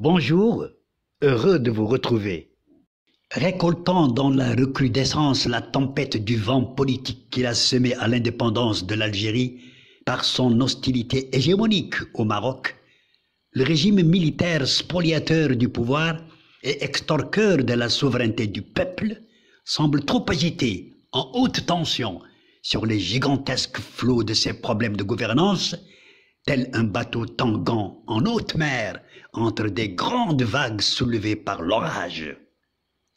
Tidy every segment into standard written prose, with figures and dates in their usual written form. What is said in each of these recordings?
Bonjour, heureux de vous retrouver. Récoltant dans la recrudescence la tempête du vent politique qu'il a semé à l'indépendance de l'Algérie par son hostilité hégémonique au Maroc, le régime militaire spoliateur du pouvoir et extorqueur de la souveraineté du peuple semble trop agité, en haute tension, sur les gigantesques flots de ses problèmes de gouvernance, tel un bateau tanguant en haute mer entre des grandes vagues soulevées par l'orage.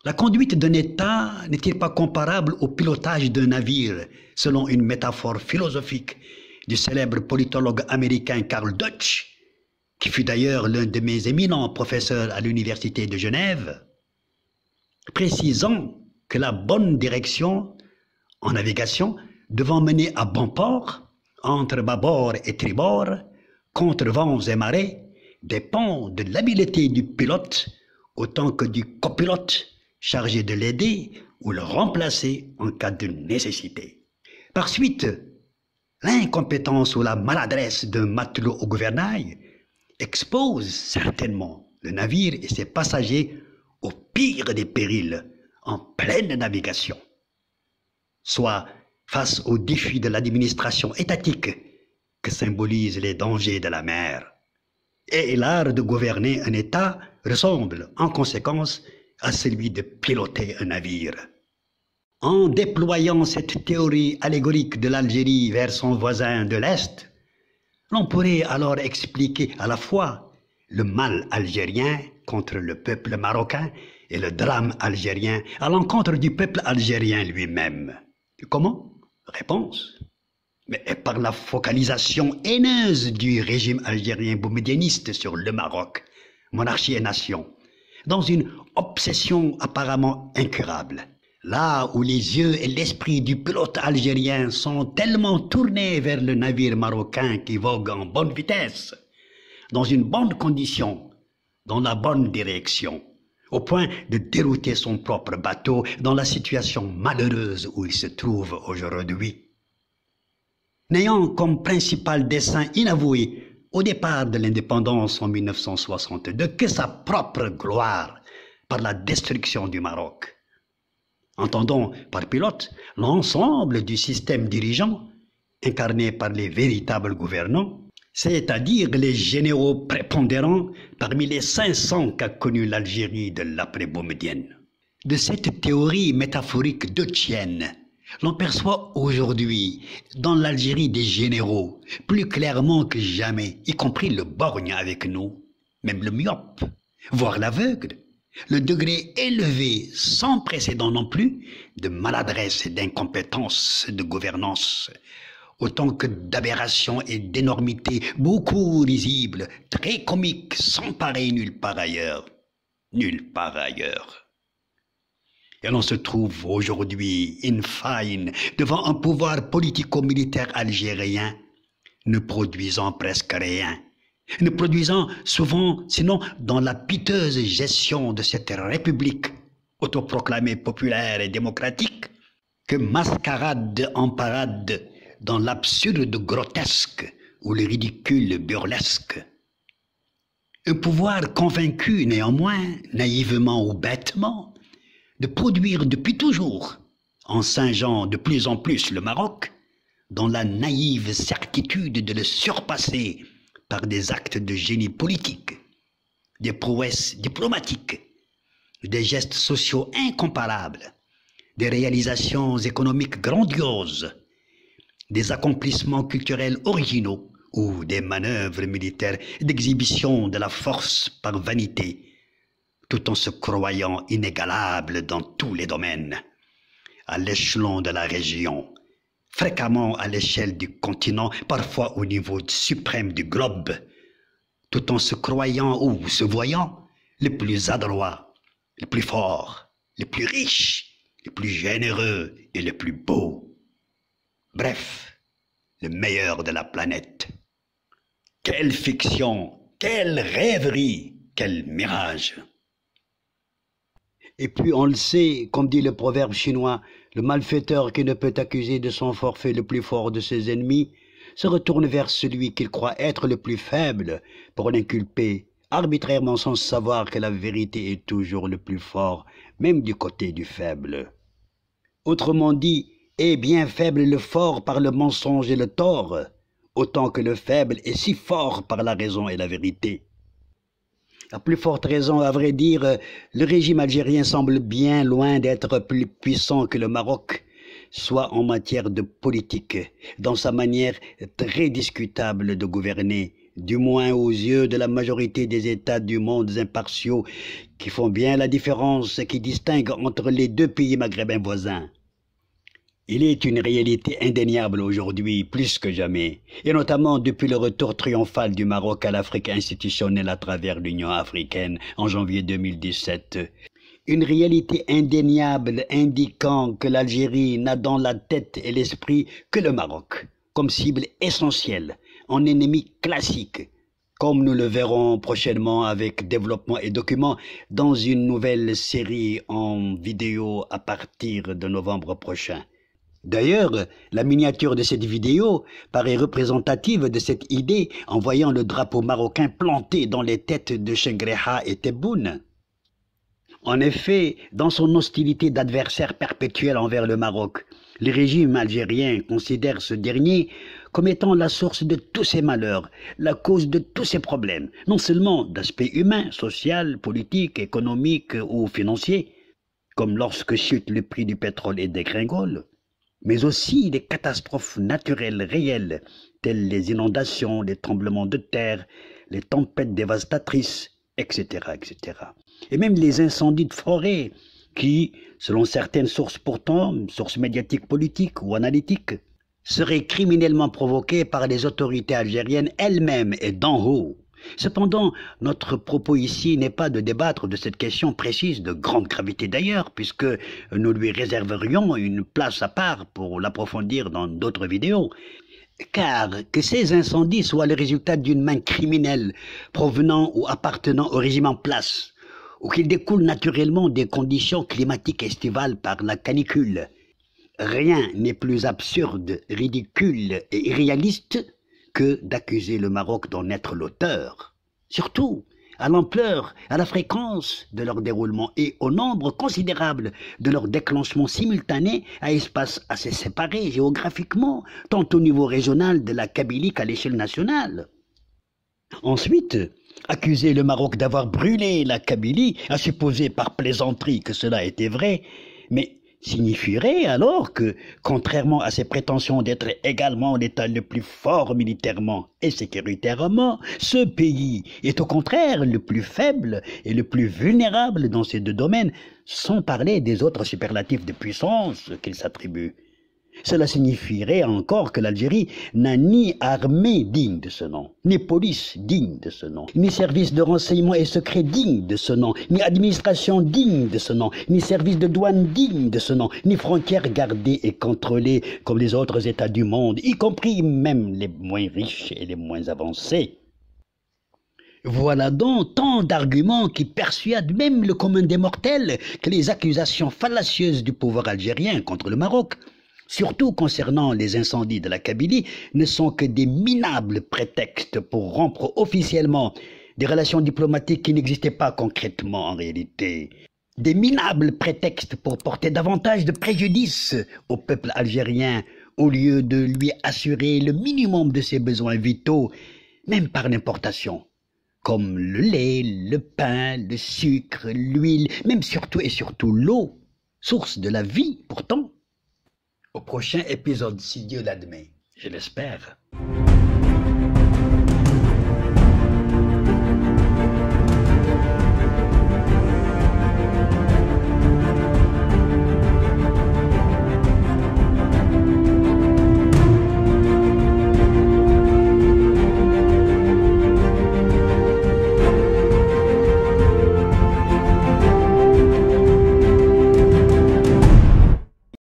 La conduite d'un État n'est-il pas comparable au pilotage d'un navire, selon une métaphore philosophique du célèbre politologue américain Karl Deutsch, qui fut d'ailleurs l'un de mes éminents professeurs à l'université de Genève, précisant que la bonne direction en navigation devant mener à bon port, entre bâbord et tribord, contre vents et marées, dépend de l'habileté du pilote autant que du copilote chargé de l'aider ou le remplacer en cas de nécessité. Par suite, l'incompétence ou la maladresse d'un matelot au gouvernail expose certainement le navire et ses passagers au pire des périls en pleine navigation, soit face aux défis de l'administration étatique que symbolisent les dangers de la mer. Et l'art de gouverner un État ressemble en conséquence à celui de piloter un navire. En déployant cette théorie allégorique de l'Algérie vers son voisin de l'Est, l'on pourrait alors expliquer à la fois le mal algérien contre le peuple marocain et le drame algérien à l'encontre du peuple algérien lui-même. Comment? Réponse. Mais par la focalisation haineuse du régime algérien boumedieniste sur le Maroc, monarchie et nation, dans une obsession apparemment incurable. Là où les yeux et l'esprit du pilote algérien sont tellement tournés vers le navire marocain qui vogue en bonne vitesse, dans une bonne condition, dans la bonne direction, au point de dérouter son propre bateau dans la situation malheureuse où il se trouve aujourd'hui. N'ayant comme principal dessein inavoué au départ de l'indépendance en 1962 que sa propre gloire par la destruction du Maroc. Entendons par pilote l'ensemble du système dirigeant incarné par les véritables gouvernants, c'est-à-dire les généraux prépondérants parmi les 500 qu'a connu l'Algérie de l'après-boumedienne. De cette théorie métaphorique deutschienne, l'on perçoit aujourd'hui dans l'Algérie des généraux plus clairement que jamais, y compris le borgne avec nous, même le myope, voire l'aveugle, le degré élevé, sans précédent non plus, de maladresse et d'incompétence de gouvernance, autant que d'aberration et d'énormité beaucoup risibles, très comiques, sans pareil nulle part ailleurs. Nulle part ailleurs. Et l'on se trouve aujourd'hui, in fine, devant un pouvoir politico-militaire algérien, ne produisant presque rien, ne produisant souvent, sinon dans la piteuse gestion de cette république autoproclamée populaire et démocratique, que mascarade en parade dans l'absurde grotesque ou le ridicule burlesque. Un pouvoir convaincu néanmoins, naïvement ou bêtement, de produire depuis toujours, en singeant de plus en plus le Maroc, dans la naïve certitude de le surpasser par des actes de génie politique, des prouesses diplomatiques, des gestes sociaux incomparables, des réalisations économiques grandioses, des accomplissements culturels originaux ou des manœuvres militaires d'exhibition de la force par vanité, tout en se croyant inégalable dans tous les domaines, à l'échelon de la région, fréquemment à l'échelle du continent, parfois au niveau suprême du globe, tout en se croyant ou se voyant les plus adroits, les plus forts, les plus riches, les plus généreux et les plus beaux. Bref, le meilleur de la planète. Quelle fiction, quelle rêverie, quel mirage! Et puis on le sait, comme dit le proverbe chinois, le malfaiteur qui ne peut accuser de son forfait le plus fort de ses ennemis se retourne vers celui qu'il croit être le plus faible pour l'inculper arbitrairement sans savoir que la vérité est toujours le plus fort, même du côté du faible. Autrement dit, est bien faible le fort par le mensonge et le tort, autant que le faible est si fort par la raison et la vérité. À plus forte raison, à vrai dire, le régime algérien semble bien loin d'être plus puissant que le Maroc, soit en matière de politique, dans sa manière très discutable de gouverner, du moins aux yeux de la majorité des États du monde impartiaux qui font bien la différence qui distingue entre les deux pays maghrébins voisins. Il est une réalité indéniable aujourd'hui, plus que jamais, et notamment depuis le retour triomphal du Maroc à l'Afrique institutionnelle à travers l'Union africaine en janvier 2017. Une réalité indéniable indiquant que l'Algérie n'a dans la tête et l'esprit que le Maroc, comme cible essentielle, en ennemi classique, comme nous le verrons prochainement avec Développement et Documents dans une nouvelle série en vidéo à partir de novembre prochain. D'ailleurs, la miniature de cette vidéo paraît représentative de cette idée en voyant le drapeau marocain planté dans les têtes de Chengreha et Tebboune. En effet, dans son hostilité d'adversaire perpétuel envers le Maroc, le régime algérien considère ce dernier comme étant la source de tous ses malheurs, la cause de tous ses problèmes, non seulement d'aspect humain, social, politique, économique ou financier, comme lorsque chute le prix du pétrole et dégringole, mais aussi des catastrophes naturelles réelles, telles les inondations, les tremblements de terre, les tempêtes dévastatrices, etc., etc. Et même les incendies de forêt qui, selon certaines sources pourtant, sources médiatiques politiques ou analytiques, seraient criminellement provoqués par les autorités algériennes elles-mêmes et d'en haut. Cependant, notre propos ici n'est pas de débattre de cette question précise de grande gravité d'ailleurs, puisque nous lui réserverions une place à part pour l'approfondir dans d'autres vidéos. Car que ces incendies soient le résultat d'une main criminelle provenant ou appartenant au régime en place, ou qu'ils découlent naturellement des conditions climatiques estivales par la canicule, rien n'est plus absurde, ridicule et irréaliste que d'accuser le Maroc d'en être l'auteur. Surtout à l'ampleur, à la fréquence de leur déroulement et au nombre considérable de leur déclenchement simultané à espaces assez séparés géographiquement, tant au niveau régional de la Kabylie qu'à l'échelle nationale. Ensuite, accuser le Maroc d'avoir brûlé la Kabylie, à supposer par plaisanterie que cela était vrai, mais signifierait alors que, contrairement à ses prétentions d'être également l'État le plus fort militairement et sécuritairement, ce pays est au contraire le plus faible et le plus vulnérable dans ces deux domaines, sans parler des autres superlatifs de puissance qu'il s'attribue. Cela signifierait encore que l'Algérie n'a ni armée digne de ce nom, ni police digne de ce nom, ni service de renseignement et secret digne de ce nom, ni administration digne de ce nom, ni service de douane digne de ce nom, ni frontières gardées et contrôlées comme les autres États du monde, y compris même les moins riches et les moins avancés. Voilà donc tant d'arguments qui persuadent même le commun des mortels que les accusations fallacieuses du pouvoir algérien contre le Maroc, surtout concernant les incendies de la Kabylie, ne sont que des minables prétextes pour rompre officiellement des relations diplomatiques qui n'existaient pas concrètement en réalité. Des minables prétextes pour porter davantage de préjudice au peuple algérien au lieu de lui assurer le minimum de ses besoins vitaux, même par l'importation, comme le lait, le pain, le sucre, l'huile, même surtout et surtout l'eau, source de la vie pourtant. Au prochain épisode, si Dieu l'admet, je l'espère.